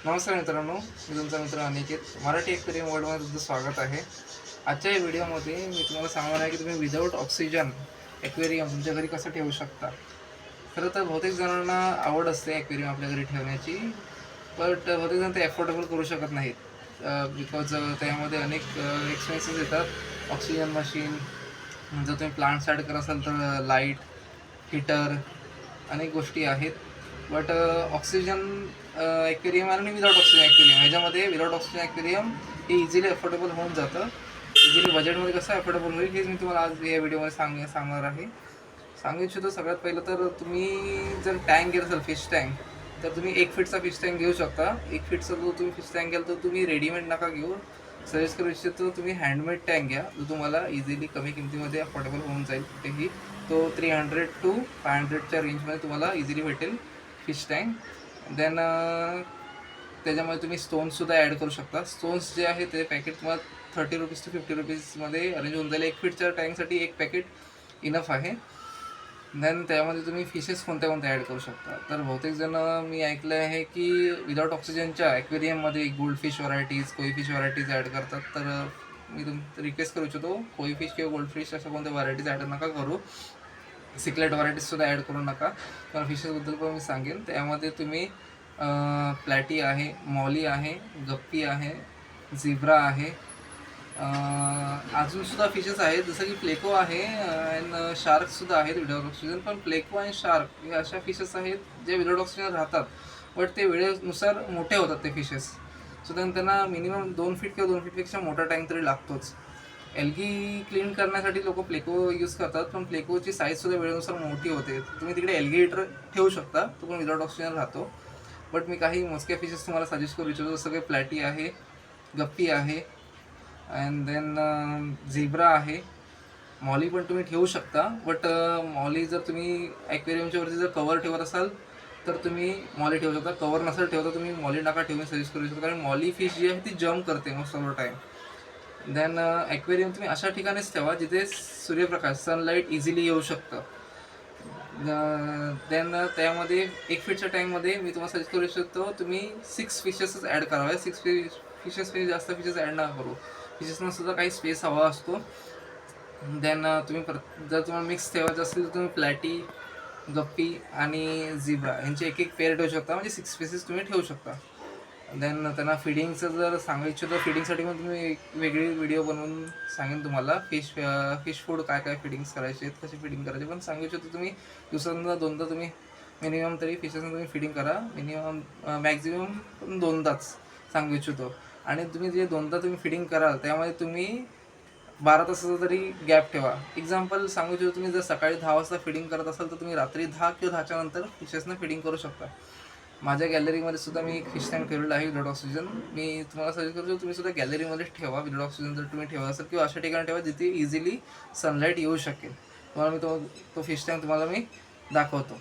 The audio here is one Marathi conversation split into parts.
नमस्कार मित्रांनो, मी तुमचा मित्र अनिकेत. मराठी एक्वेरियम वर्ल्डमध्ये तुमचं स्वागत आहे. आजच्या या व्हिडिओमध्ये मी तुम्हाला सांगणार आहे की तुम्ही विदाऊट ऑक्सिजन एक्वेरियम तुमच्या घरी कसं ठेवू शकता. खरं तर बहुतेक जणांना आवड असते एक्वेरियम आपल्या घरी ठेवण्याची, बट बहुतेक जण ते अफोर्डेबल करू शकत नाहीत. बिकॉज त्यामध्ये अनेक एक्सपेन्सेस येतात. ऑक्सिजन मशीन, जर तुम्ही प्लांट्स ॲड करत असाल तर लाईट, हीटर, अनेक गोष्टी आहेत. बट ऑक्सिजन ॲक्वेरियम आणि विदाऊट ऑक्सिजन ॲक्वेरियम ह्याच्यामध्ये विदाऊट ऑक्सिजन ॲक्वेरियम हे इझिली अफोर्डेबल होऊन जातं. इझिली बजेटमध्ये कसं अफोर्डेबल होईल हेच मी तुम्हाला आज या व्हिडिओमध्ये सांगणार आहे. सांगू इच्छितो सगळ्यात पहिलं तर तुम्ही जर टँक घेत असाल फिश टँक, तर तुम्ही 1 फीटचा फिश टँक घेऊ शकता. 1 फीटचा जो तुम्ही फिश टँक घ्याल तर तुम्ही रेडीमेड नका घेऊ. सजेस्ट करू इच्छितो तुम्ही हँडमेड टँक घ्या, जो तुम्हाला इझिली कमी किमतीमध्ये अफोर्डेबल होऊन जाईल कुठेही. तो 300 to 500च्या रेंजमध्ये तुम्हाला इझिली भेटेल फिश टँक. देन त्याच्यामध्ये तुम्ही स्टोन्ससुद्धा ॲड करू शकता. स्टोन्स जे आहे ते पॅकेट तुम्हाला 30 रुपीज to 50 रुपीजमध्ये अरेंज होऊन जाईल. 1 फीटच्या टँकसाठी एक पॅकेट इनफ आहे. देन त्यामध्ये तुम्ही फिशेस कोणत्या कोणत्या ॲड करू शकता. तर बहुतेक जण मी ऐकलं आहे की विदाऊट ऑक्सिजनच्या ॲक्वेरियममध्ये गोल्डफिश व्हरायटीज, कोईफिश व्हरायटीज ॲड करतात. तर मी रिक्वेस्ट करू इच्छितो, कोईफिश किंवा गोल्डफिश अशा कोणत्या व्हरायटीज ॲड नका करू. सिक्लेट व्हरायटीजसुद्धा ॲड करू नका. कारण फिशेसबद्दल पण मी सांगेन. त्यामध्ये तुम्ही प्लॅटी आहे, मॉली आहे, गप्पी आहे, झिब्रा आहे, अजूनसुद्धा फिशेस आहेत जसं की प्लेको आहे अँड शार्कसुद्धा आहेत विदाऊट ऑक्सिजन. पण प्लेको आणि शार्क हे अशा फिशेस आहेत जे विदाऊट ऑक्सिजन राहतात, बट ते वेळेनुसार मोठे होतात ते फिशेस. सो त्यांना मिनिमम 2 फीट किंवा 2 फीटपेक्षा मोठा टँक तरी लागतोच. एल्गी क्लीन करण्यासाठी लोक प्लेको यूज करतात, पण प्लेकोची साईजसुद्धा वेळेनुसार मोठी होते. तुम्ही तिकडे एल्गी हीटर ठेवू शकता, तो पण विदाऊट ऑक्सिजन राहतो. बट मी काही मोजक्या फिशेस तुम्हाला सजेस्ट करू इच्छितो, जसं काही प्लॅटी आहे, गप्पी आहे, अँड देन झिब्रा आहे. मॉली पण तुम्ही ठेवू शकता, बट मॉली जर तुम्ही ॲक्वेरियमच्या वरती जर कवर ठेवत असाल तर तुम्ही मॉली ठेवू शकता. कवर नसेल ठेवता तुम्ही मॉली नका ठेवून सजेस्ट करू शकतो, कारण मॉली फिश जी आहे ती जम्प करते most of the time. Then aquarium तुम्ही अशा ठिकाणीच ठेवा जिथे सूर्यप्रकाश, सनलाईट इझिली येऊ शकतं. देन त्यामध्ये 1 फीटच्या टँकमध्ये मी तुम्हाला सजेस्ट करू शकतो तुम्ही 6 फिशेसच ॲड करावे. 6 फिशेस जास्त फिशेस ॲड नका करू. फिशेसना सुद्धा काही स्पेस हवा असतो. देन तुम्ही जर तुम्हाला मिक्स ठेवायचं असेल तर तुम्ही प्लॅटी, गप्पी आणि झिब्रा यांचे एक पेअर ठेवू शकता, म्हणजे 6 पीसेस तुम्ही ठेवू शकता. देन त्यांना फिडिंगचं जर सांगायचं इच्छितो, फिडिंगसाठी पण तुम्ही एक वेगळी व्हिडिओ बनवून सांगेन तुम्हाला. फिश फूड काय काय फिडिंग्स करायचे आहेत, कशी फिडिंग करायची पण सांगू इच्छितो. तुम्ही दिवसांना 2दा तुम्ही मिनिमम तरी फिशेसना तुम्ही फिडिंग करा. मिनिमम मॅक्झिमम 2दाच सांगू इच्छितो. आणि तुम्ही जे 2दा तुम्ही फिडिंग कराल त्यामध्ये तुम्ही 12 तासाचा तरी गॅप ठेवा. एक्झाम्पल सांगू इच्छितो, तुम्ही जर सकाळी 10 वाजता फिडिंग करत असाल तर तुम्ही रात्री 10 किंवा 10च्या नंतर फिशेसना फिडिंग करू शकता. माझ्या गॅलरीमध्ये सुद्धा मी एक फिश टँक ठेवलेला आहे विदाऊट ऑक्सिजन. मी तुम्हाला सजेस्ट करतो तुम्ही सुद्धा गॅलरीमध्येच ठेवा विदाऊट ऑक्सिजन. जर तुम्ही ठेवत असाल किंवा अशा ठिकाणी ठेवा जिथे इझिली सनलाईट येऊ शकेल. तुम्हाला मी तो फिश टँक तुम्हाला मी दाखवतो.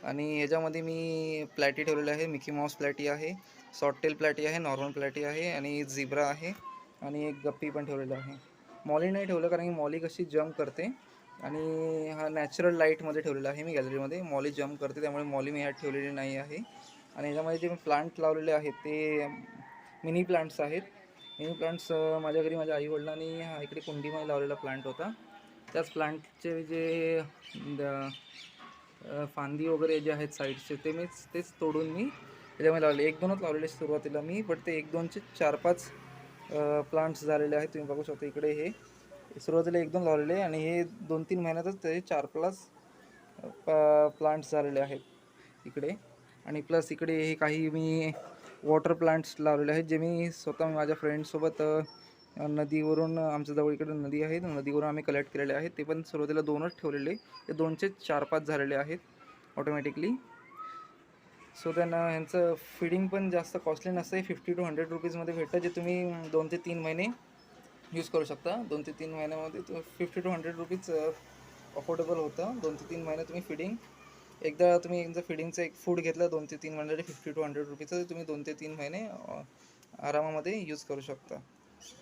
आणि याच्यामध्ये मी प्लॅटी ठेवलेली आहे. मिकी माऊस प्लॅटी आहे, सॉफ्टेल प्लॅटी आहे, नॉर्मल प्लॅटी आहे आणि झिब्रा आहे आणि एक गप्पी पण ठेवलेला आहे. मॉली नाही ठेवलं कारण की मॉली कशी जम्प करते आणि हा नॅचरल लाईटमध्ये ठेवलेला आहे मी गॅलरीमध्ये. मॉली जम्प करते त्यामुळे मॉली मी ह्यात ठेवलेली नाही आहे. आणि ह्याच्यामध्ये जे मी प्लांट लावलेले आहेत ते मिनी प्लांट्स आहेत. मिनी प्लांट्स माझ्या घरी माझ्या आईवडिलांनी हा इकडे कुंडीमध्ये लावलेला प्लांट होता. त्याच प्लांटचे जे फांदी वगैरे जे आहेत साईडचे तेच तोडून मी त्याच्यामध्ये लावले. 1-2च लावलेले सुरुवातीला मी, बट ते 1-2चे 4-5 प्लांट्स झालेले आहेत. तुम्ही बघू शकता इकडे हे सुरुवातीला 1-2 लावलेले आणि हे 2-3 महिन्यातच ते 4+ प्लांट्स झालेले आहेत इकडे. आणि प्लस इकडे हे काही मी वॉटर प्लांट्स लावलेले आहेत जे मी स्वतः माझ्या फ्रेंड्ससोबत नदीवरून, आमच्या जवळ इकडे नदी आहे, नदीवरून आम्ही कलेक्ट केलेले आहेत. ते पण सुरुवातीला 2च ठेवलेले, ते 2चे 4-5 झालेले आहेत ऑटोमॅटिकली. सो त्यांना ह्यांचं फिडिंग पण जास्त कॉस्टली नसतं. 50 to 100 रुपीजमध्ये भेटतं, जे तुम्ही 2 ते 3 महिने यूज करू शकता. 2 ते 3 महिन्यामध्ये 50 to 100 रुपीज अफोर्डेबल होतं. 2 ते 3 महिने तुम्ही फिडिंग, एकदा तुम्ही जर फिडिंगचं एक फूड घेतलं 2 ते 3 महिन्यासाठी 50 to 100 रुपीचं, तुम्ही 2 ते 3 महिने आरामामध्ये यूज करू शकता.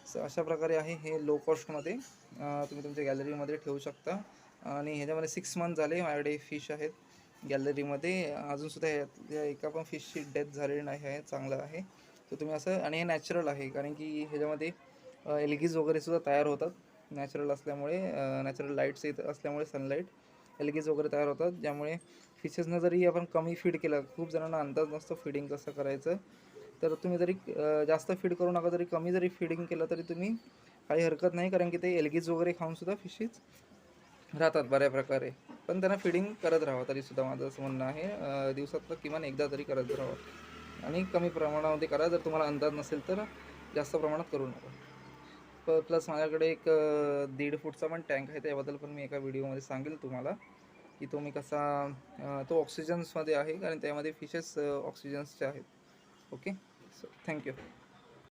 सो अशा प्रकारे आहे हे लो कॉस्टमध्ये तुम्ही तुमच्या गॅलरीमध्ये ठेवू शकता. आणि ह्याच्यामध्ये 6 मंथ झाले माझ्याकडे फिश आहेत. गॅलरीमध्ये अजूनसुद्धा या एका पण फिशची डेथ झालेली नाही आहे, चांगलं आहे. तर तुम्ही असं, आणि हे नॅचरल आहे कारण की ह्याच्यामध्ये एल्गीज वगैरेसुद्धा तयार होतात. नॅचरल असल्यामुळे, नॅचरल लाईट्स येत असल्यामुळे, सनलाईट, एल्गीज वगैरे तयार होतात, ज्यामुळे फिशेसना जरी आपण कमी फीड केलं, खूप जणांना अंदाज नसतो फीडिंग कसं करायचं, तर तुम्ही जरी जास्त फीड करू नका, जरी कमी जरी फीडिंग केलं तरी तुम्ही काही हरकत नाही, कारण की ते एल्गीज वगैरे खाऊनसुद्धा फिशेस राहतात बऱ्या प्रकारे. पण त्यांना फीडिंग करत राहावं, तरीसुद्धा माझं असं म्हणणं आहे, दिवसातनं किमान एकदा तरी करत राहावं, आणि कमी प्रमाणामध्ये करा. जर तुम्हाला अंदाज नसेल तर जास्त प्रमाणात करू नका. प्लस माझ्याकडे एक 1.5 फूटचा पण टँक आहे, त्याबद्दल पण मी एका व्हिडिओमध्ये सांगेल तुम्हाला, की तो मी कसा, तो ऑक्सिजन्समध्ये आहे, कारण त्यामध्ये फिशेस ऑक्सिजन्सचे आहेत. Okay, so thank you.